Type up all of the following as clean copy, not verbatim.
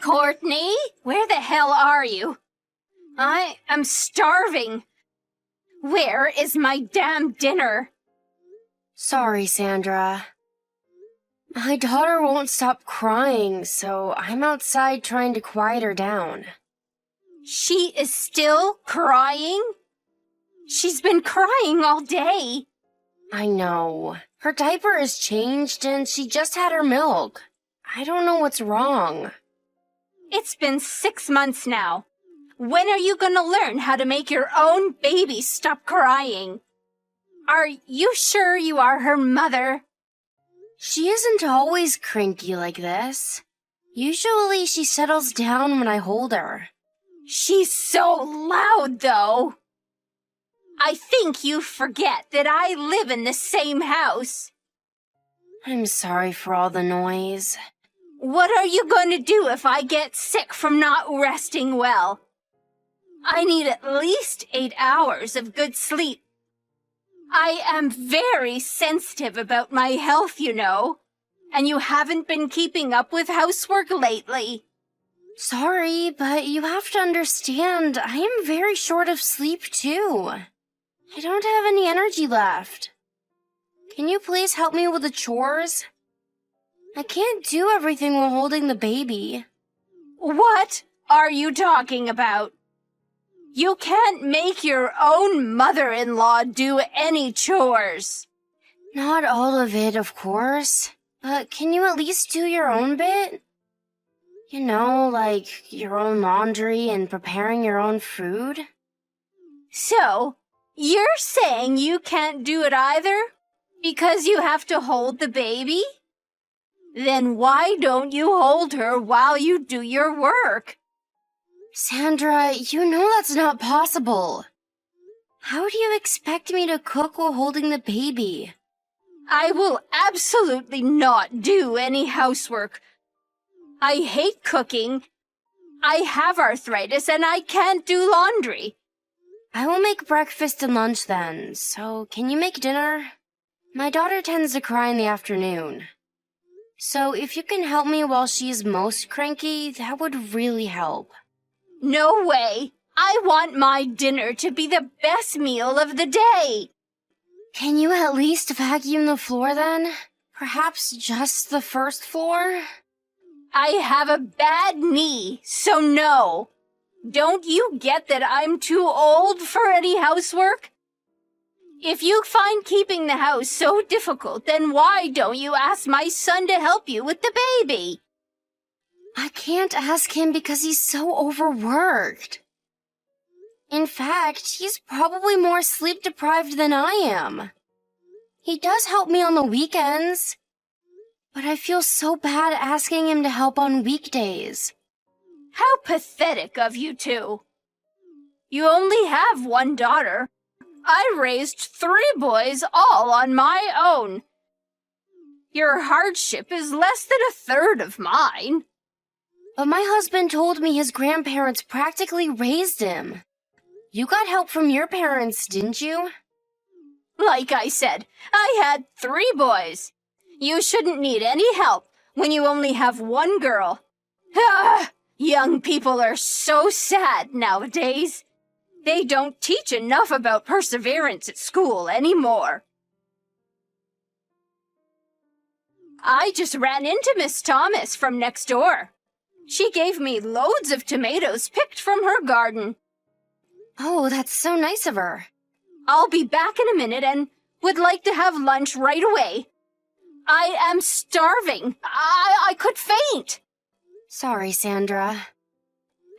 Courtney, where the hell are you? I am starving. Where is my damn dinner? Sorry, Sandra. My daughter won't stop crying, so I'm outside trying to quiet her down. She is still crying? She's been crying all day. I know. Her diaper is changed and she just had her milk. I don't know what's wrong. It's been 6 months now. When are you gonna learn how to make your own baby stop crying? Are you sure you are her mother? She isn't always cranky like this. Usually she settles down when I hold her. She's so loud, though. I think you forget that I live in the same house. I'm sorry for all the noise. What are you going to do if I get sick from not resting well? I need at least 8 hours of good sleep. I am very sensitive about my health, you know, and you haven't been keeping up with housework lately. Sorry, but you have to understand, I am very short of sleep too. I don't have any energy left. Can you please help me with the chores? I can't do everything while holding the baby. What are you talking about? You can't make your own mother-in-law do any chores. Not all of it, of course. But can you at least do your own bit? You know, like your own laundry and preparing your own food? So, you're saying you can't do it either? Because you have to hold the baby? Then why don't you hold her while you do your work? Sandra, you know that's not possible. How do you expect me to cook while holding the baby? I will absolutely not do any housework. I hate cooking. I have arthritis and I can't do laundry. I will make breakfast and lunch then, so can you make dinner? My daughter tends to cry in the afternoon. So if you can help me while she's most cranky, that would really help. No way. I want my dinner to be the best meal of the day. Can you at least vacuum the floor then? Perhaps just the first floor? I have a bad knee, so no. Don't you get that I'm too old for any housework? If you find keeping the house so difficult, then why don't you ask my son to help you with the baby? I can't ask him because he's so overworked. In fact, he's probably more sleep-deprived than I am. He does help me on the weekends, but I feel so bad asking him to help on weekdays. How pathetic of you two. You only have one daughter. I raised 3 boys all on my own. Your hardship is less than 1/3 of mine. But my husband told me his grandparents practically raised him. You got help from your parents, didn't you? Like I said, I had 3 boys. You shouldn't need any help when you only have one girl. Ah, young people are so sad nowadays. They don't teach enough about perseverance at school anymore. I just ran into Miss Thomas from next door. She gave me loads of tomatoes picked from her garden. Oh, that's so nice of her. I'll be back in a minute and would like to have lunch right away. I am starving. I could faint. Sorry, Sandra.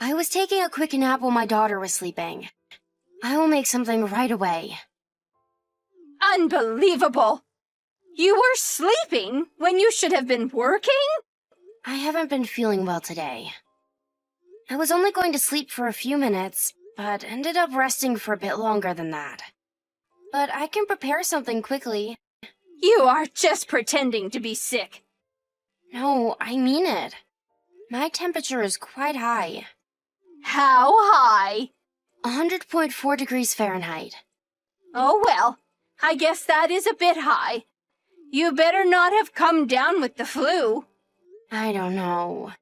I was taking a quick nap while my daughter was sleeping. I will make something right away. Unbelievable. You were sleeping when you should have been working? I haven't been feeling well today. I was only going to sleep for a few minutes, but ended up resting for a bit longer than that. But I can prepare something quickly. You are just pretending to be sick. No, I mean it. My temperature is quite high. How high? 100.4 degrees Fahrenheit. Oh well, I guess that is a bit high. You better not have come down with the flu. I don't know.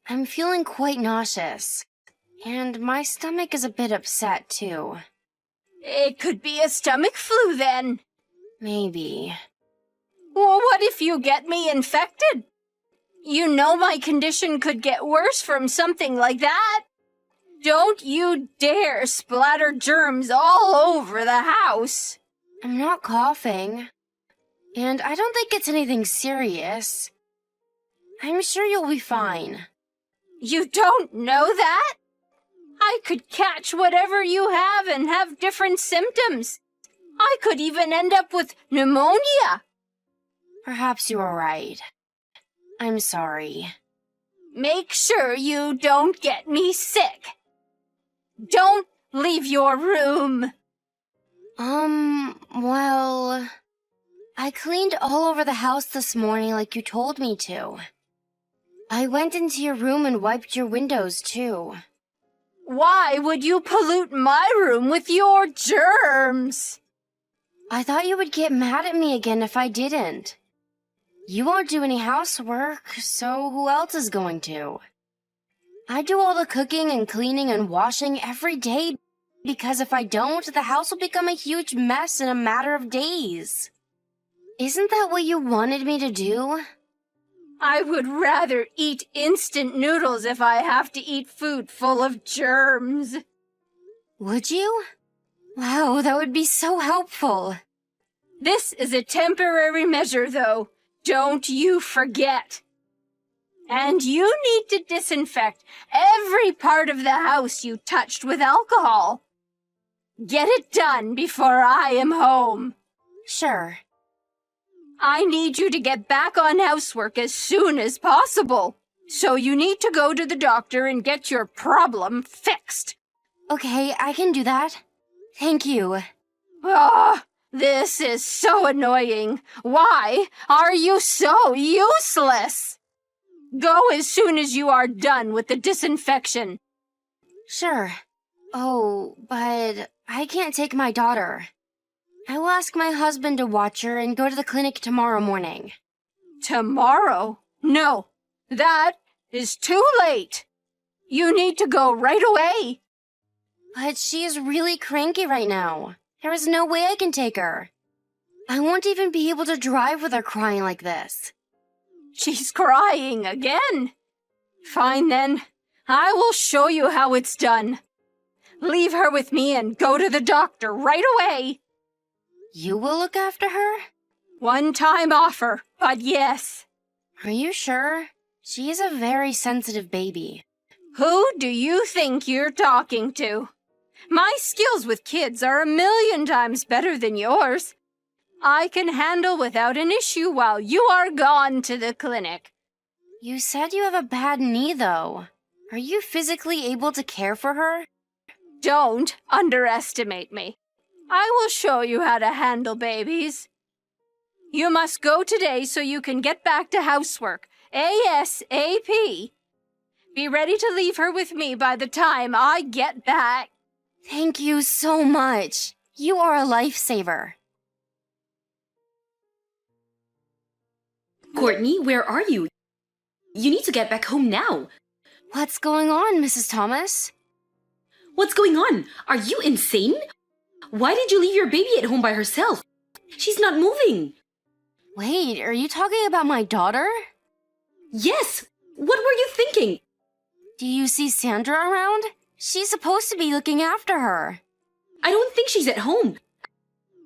I'm feeling quite nauseous. And my stomach is a bit upset, too. It could be a stomach flu then. Maybe. Well, what if you get me infected? You know my condition could get worse from something like that. Don't you dare splatter germs all over the house. I'm not coughing. And I don't think it's anything serious. I'm sure you'll be fine. You don't know that? I could catch whatever you have and have different symptoms. I could even end up with pneumonia. Perhaps you are right. I'm sorry. Make sure you don't get me sick. Don't leave your room. Well, I cleaned all over the house this morning like you told me to. I went into your room and wiped your windows, too. Why would you pollute my room with your germs? I thought you would get mad at me again if I didn't. You won't do any housework, so who else is going to? I do all the cooking and cleaning and washing every day because if I don't, the house will become a huge mess in a matter of days. Isn't that what you wanted me to do? I would rather eat instant noodles if I have to eat food full of germs. Would you? Wow, that would be so helpful. This is a temporary measure, though. Don't you forget. And you need to disinfect every part of the house you touched with alcohol. Get it done before I am home. Sure. I need you to get back on housework as soon as possible. So you need to go to the doctor and get your problem fixed. Okay, I can do that. Thank you. This is so annoying. Why are you so useless? Go as soon as you are done with the disinfection. Sure. Oh, but I can't take my daughter. I will ask my husband to watch her and go to the clinic tomorrow morning. Tomorrow? No, that is too late. You need to go right away. But she is really cranky right now. There is no way I can take her. I won't even be able to drive with her crying like this. She's crying again. Fine then. I will show you how it's done. Leave her with me and go to the doctor right away. You will look after her? One-time offer, but yes. Are you sure? She is a very sensitive baby. Who do you think you're talking to? My skills with kids are 1,000,000 times better than yours. I can handle without an issue while you are gone to the clinic. You said you have a bad knee, though. Are you physically able to care for her? Don't underestimate me. I will show you how to handle babies. You must go today so you can get back to housework, ASAP. Be ready to leave her with me by the time I get back. Thank you so much. You are a lifesaver. Courtney, where are you? You need to get back home now. What's going on, Mrs. Thomas? What's going on? Are you insane? Why did you leave your baby at home by herself? She's not moving. Wait, are you talking about my daughter? Yes. What were you thinking? Do you see Sandra around? She's supposed to be looking after her. I don't think she's at home.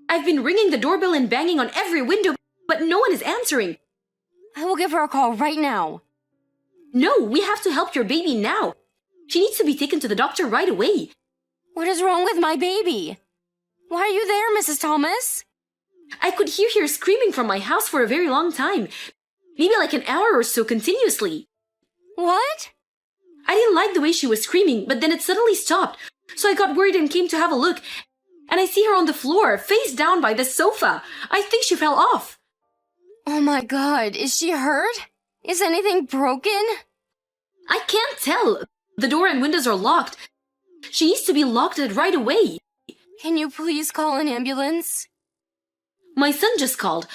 I've been ringing the doorbell and banging on every window, but no one is answering. I will give her a call right now. No, we have to help your baby now. She needs to be taken to the doctor right away. What is wrong with my baby? Why are you there, Mrs. Thomas? I could hear her screaming from my house for a very long time. Maybe like an hour or so continuously. What? I didn't like the way she was screaming, but then it suddenly stopped. So I got worried and came to have a look. And I see her on the floor, face down by the sofa. I think she fell off. Oh my God, is she hurt? Is anything broken? I can't tell. The door and windows are locked. She needs to be locked right away. Can you please call an ambulance? My son just called,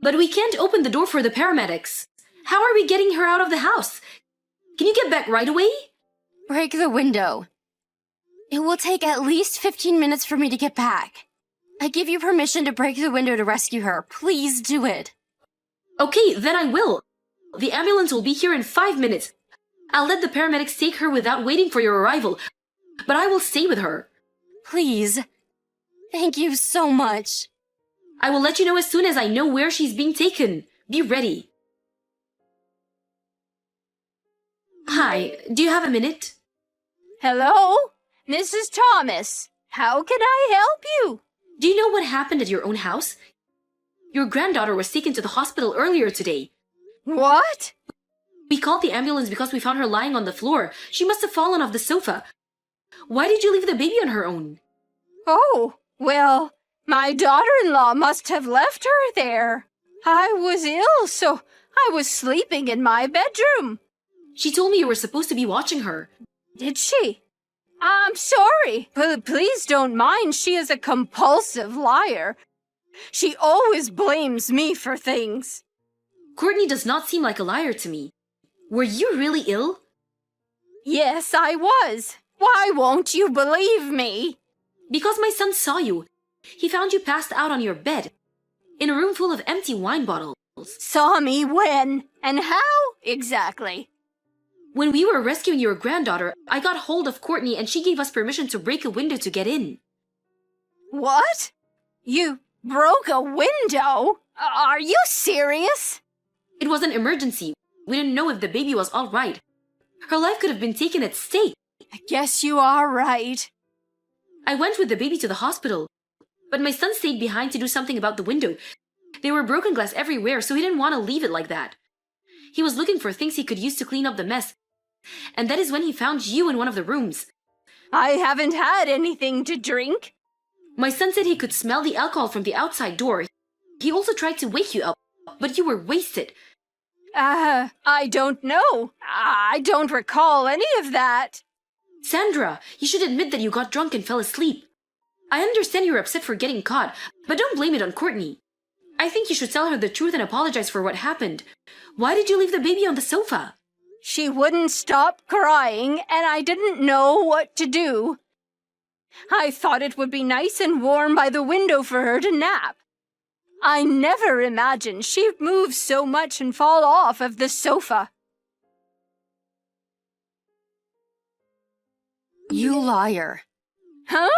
but we can't open the door for the paramedics. How are we getting her out of the house? Can you get back right away? Break the window. It will take at least 15 minutes for me to get back. I give you permission to break the window to rescue her. Please do it. Okay, then I will. The ambulance will be here in 5 minutes. I'll let the paramedics take her without waiting for your arrival, but I will stay with her. Please. Thank you so much. I will let you know as soon as I know where she's being taken. Be ready. Hi, do you have a minute? Hello? Mrs. Thomas, how can I help you? Do you know what happened at your own house? Your granddaughter was taken to the hospital earlier today. What? We called the ambulance because we found her lying on the floor. She must have fallen off the sofa. Why did you leave the baby on her own? Oh, well, my daughter-in-law must have left her there. I was ill, so I was sleeping in my bedroom. She told me you were supposed to be watching her. Did she? I'm sorry, but please don't mind. She is a compulsive liar. She always blames me for things. Courtney does not seem like a liar to me. Were you really ill? Yes, I was. Why won't you believe me? Because my son saw you. He found you passed out on your bed, in a room full of empty wine bottles. Saw me when? And how exactly? When we were rescuing your granddaughter, I got hold of Courtney and she gave us permission to break a window to get in. What? You broke a window? Are you serious? It was an emergency. We didn't know if the baby was all right. Her life could have been taken at stake. I guess you are right. I went with the baby to the hospital, but my son stayed behind to do something about the window. There were broken glass everywhere, so he didn't want to leave it like that. He was looking for things he could use to clean up the mess, and that is when he found you in one of the rooms. I haven't had anything to drink. My son said he could smell the alcohol from the outside door. He also tried to wake you up, but you were wasted. I don't know. I don't recall any of that. Sandra, you should admit that you got drunk and fell asleep. I understand you're upset for getting caught, but don't blame it on Courtney. I think you should tell her the truth and apologize for what happened. Why did you leave the baby on the sofa? She wouldn't stop crying, and I didn't know what to do. I thought it would be nice and warm by the window for her to nap. I never imagined she'd move so much and fall off of the sofa. You liar. Huh?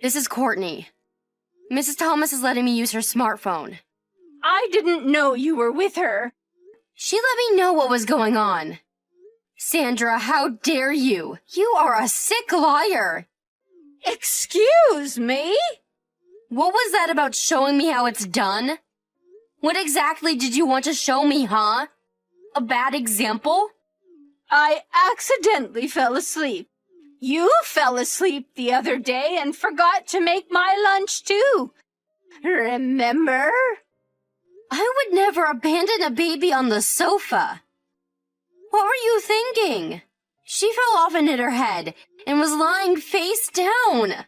This is Courtney. Mrs. Thomas is letting me use her smartphone. I didn't know you were with her. She let me know what was going on. Sandra, how dare you? You are a sick liar. Excuse me? What was that about showing me how it's done? What exactly did you want to show me, huh? A bad example? I accidentally fell asleep. You fell asleep the other day and forgot to make my lunch too. Remember? I would never abandon a baby on the sofa. What were you thinking? She fell off and hit her head and was lying face down.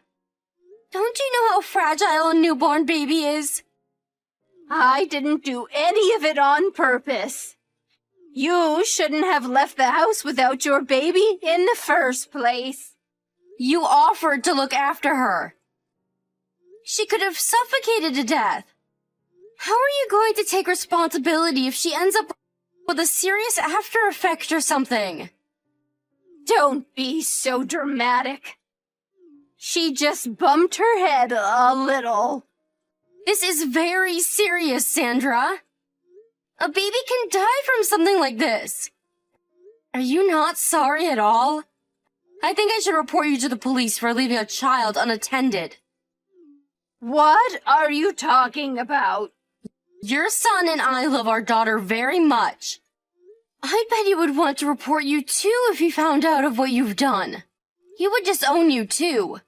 Don't you know how fragile a newborn baby is? I didn't do any of it on purpose. You shouldn't have left the house without your baby in the first place. You offered to look after her. She could have suffocated to death. How are you going to take responsibility if she ends up with a serious after effect or something? Don't be so dramatic. She just bumped her head a little. This is very serious, Sandra. A baby can die from something like this. Are you not sorry at all? I think I should report you to the police for leaving a child unattended. What are you talking about? Your son and I love our daughter very much. I bet he would want to report you too if he found out of what you've done. He would disown you too.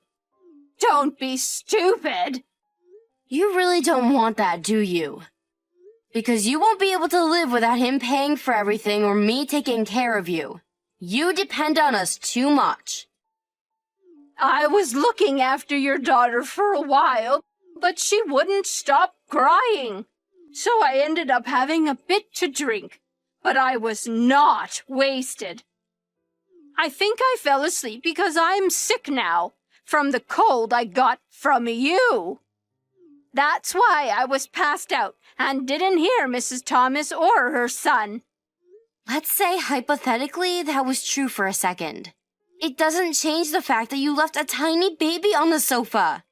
Don't be stupid. You really don't want that, do you? Because you won't be able to live without him paying for everything or me taking care of you. You depend on us too much. I was looking after your daughter for a while, but she wouldn't stop crying. So I ended up having a bit to drink. but I was not wasted. I think I fell asleep because I'm sick now, from the cold I got from you. That's why I was passed out and didn't hear Mrs. Thomas or her son. Let's say hypothetically that was true for a second. It doesn't change the fact that you left a tiny baby on the sofa.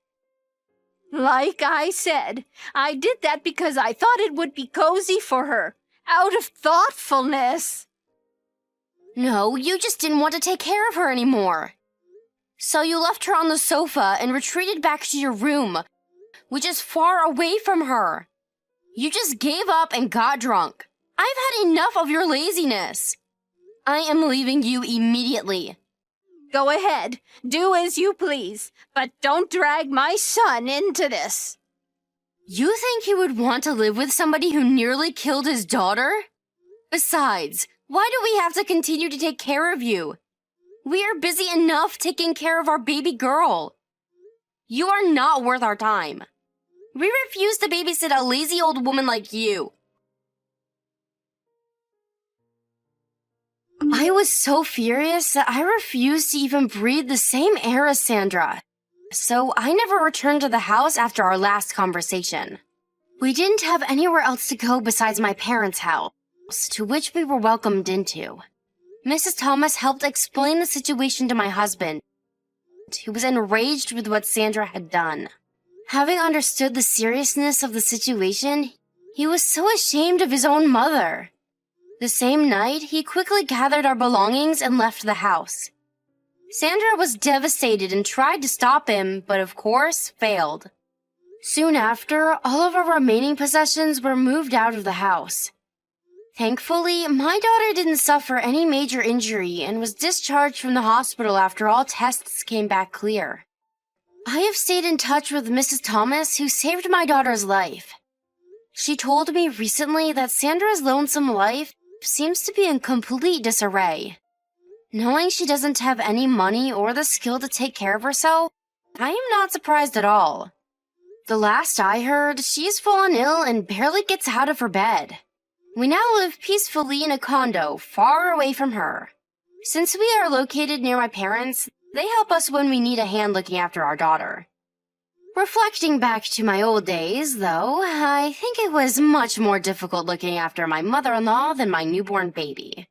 Like I said, I did that because I thought it would be cozy for her, out of thoughtfulness. No, you just didn't want to take care of her anymore. So you left her on the sofa and retreated back to your room, which is far away from her. You just gave up and got drunk. I've had enough of your laziness. I am leaving you immediately. Go ahead, do as you please, but don't drag my son into this. You think he would want to live with somebody who nearly killed his daughter? Besides, why do we have to continue to take care of you? We are busy enough taking care of our baby girl. You are not worth our time. We refuse to babysit a lazy old woman like you. I was so furious that I refused to even breathe the same air as Sandra. So I never returned to the house after our last conversation. We didn't have anywhere else to go besides my parents' house, to which we were welcomed into. Mrs. Thomas helped explain the situation to my husband, who was enraged with what Sandra had done. Having understood the seriousness of the situation, he was so ashamed of his own mother. The same night, he quickly gathered our belongings and left the house. Sandra was devastated and tried to stop him, but of course, failed. Soon after, all of our remaining possessions were moved out of the house. Thankfully, my daughter didn't suffer any major injury and was discharged from the hospital after all tests came back clear. I have stayed in touch with Mrs. Thomas, who saved my daughter's life. She told me recently that Sandra's lonesome life seems to be in complete disarray. Knowing she doesn't have any money or the skill to take care of herself, I am not surprised at all. The last I heard, she's fallen ill and barely gets out of her bed. We now live peacefully in a condo far away from her. Since we are located near my parents, they help us when we need a hand looking after our daughter. Reflecting back to my old days, though, I think it was much more difficult looking after my mother-in-law than my newborn baby.